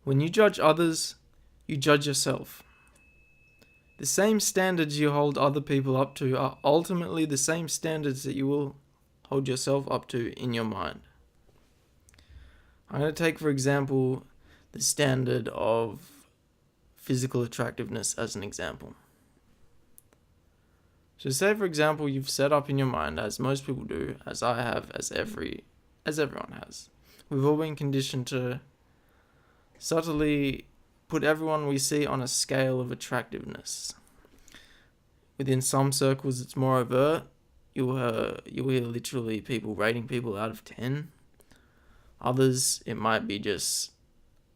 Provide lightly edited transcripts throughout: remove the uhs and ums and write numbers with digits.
When you judge others, you judge yourself. The same standards you hold other people up to are ultimately the same standards that you will hold yourself up to in your mind. I'm going to take, for example, the standard of physical attractiveness as an example. So say, for example, you've set up in your mind, as most people do, as I have, as everyone has. We've all been conditioned to subtly put everyone we see on a scale of attractiveness. Within some circles, it's more overt. You'll hear literally people rating people out of 10. Others, it might be just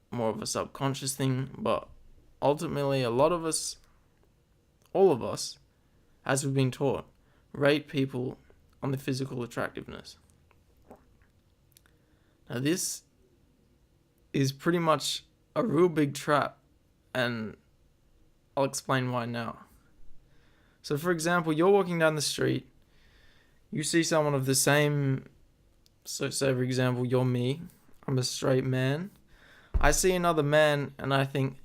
more of a subconscious thing, but ultimately, a lot of us, all of us, as we've been taught, rate people on the physical attractiveness. Now, this is pretty much a real big trap, and I'll explain why now. So, for example, you're walking down the street, you see someone of the same, so say, for example, you're me, I'm a straight man. I see another man, and I think,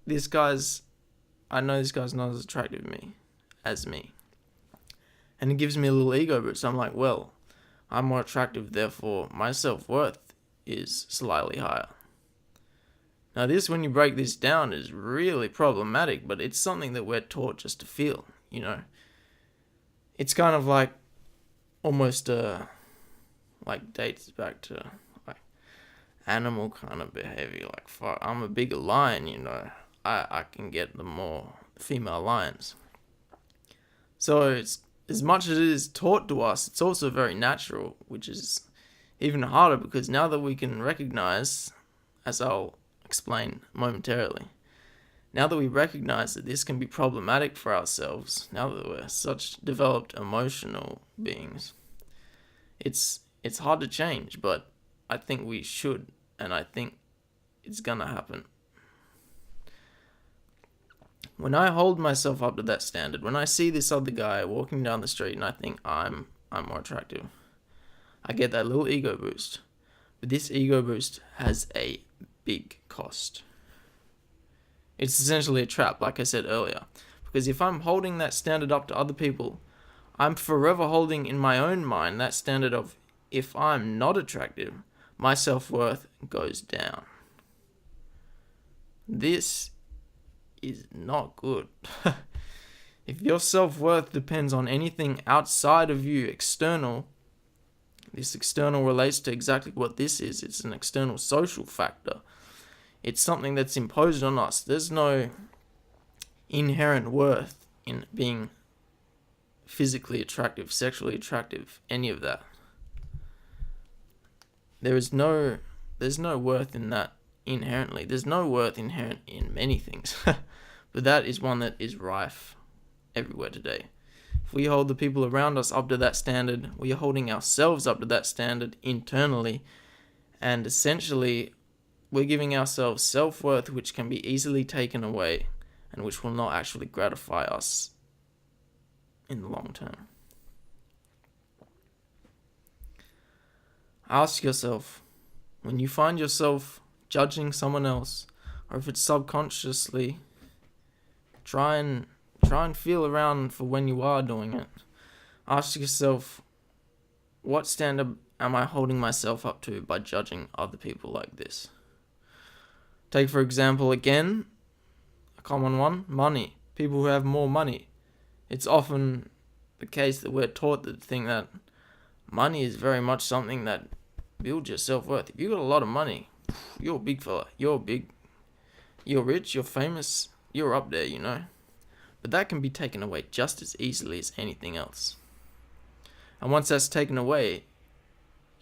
I know this guy's not as attractive to me as me. And it gives me a little ego boost. I'm like, well, I'm more attractive, therefore my self-worth is slightly higher. Now this, when you break this down, is really problematic, but it's something that we're taught just to feel, you know. It's kind of like almost like dates back to like animal kind of behavior. Like, fuck, I'm a bigger lion, you know. I can get the more female lions. So it's, as much as it is taught to us, it's also very natural, which is even harder because now that we can recognize, as I'll explain momentarily, now that we recognize that this can be problematic for ourselves, now that we're such developed emotional beings, it's hard to change, but I think we should, and I think it's gonna happen. When I hold myself up to that standard, when I see this other guy walking down the street and I think I'm more attractive, I get that little ego boost. But this ego boost has a big cost. It's essentially a trap, like I said earlier. Because if I'm holding that standard up to other people, I'm forever holding in my own mind that standard of, if I'm not attractive, my self-worth goes down. This is not good. If your self-worth depends on anything outside of you, external, this external relates to exactly what this is. It's an external social factor. It's something that's imposed on us. There's no inherent worth in being physically attractive, sexually attractive, any of that. There's no worth in that inherently. There's no worth inherent in many things. But that is one that is rife everywhere today. If we hold the people around us up to that standard, we are holding ourselves up to that standard internally, and essentially we're giving ourselves self-worth which can be easily taken away and which will not actually gratify us in the long term. Ask yourself, when you find yourself judging someone else, or if it's subconsciously, try and feel around for when you are doing it. Ask yourself, what standard am I holding myself up to by judging other people like this? Take, for example, again, a common one, money. People who have more money. It's often the case that we're taught to think that money is very much something that builds your self-worth. If you got a lot of money, you're a big fella. You're rich, you're famous, you're up there, you know. But that can be taken away just as easily as anything else. And once that's taken away,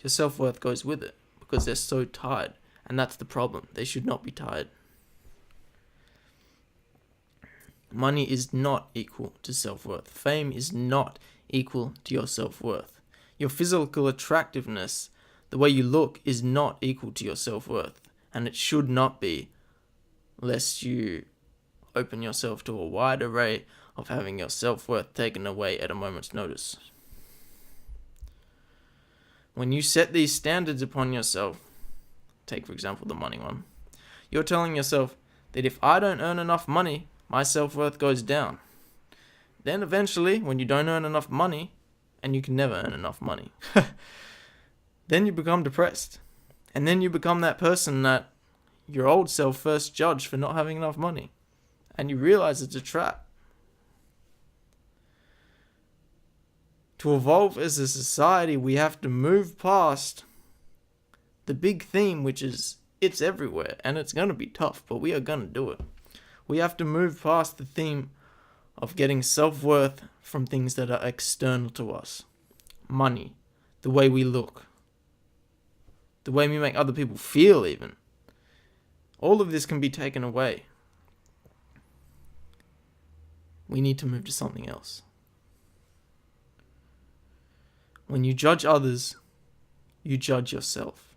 your self-worth goes with it because they're so tied. And that's the problem. They should not be tied. Money is not equal to self-worth. Fame is not equal to your self-worth. Your physical attractiveness, the way you look, is not equal to your self-worth. And it should not be, lest you open yourself to a wide array of having your self-worth taken away at a moment's notice. When you set these standards upon yourself, take for example the money one, You're telling yourself that if I don't earn enough money, my self-worth goes down. Then eventually, when you don't earn enough money, and you can never earn enough money, then you become depressed. And then you become that person that your old self first judged for not having enough money. And you realize it's a trap. To evolve as a society, we have to move past the big theme, which is it's everywhere, and it's going to be tough, but we are going to do it. We have to move past the theme of getting self-worth from things that are external to us. Money, the way we look, the way we make other people feel even. All of this can be taken away. We need to move to something else. When you judge others, you judge yourself.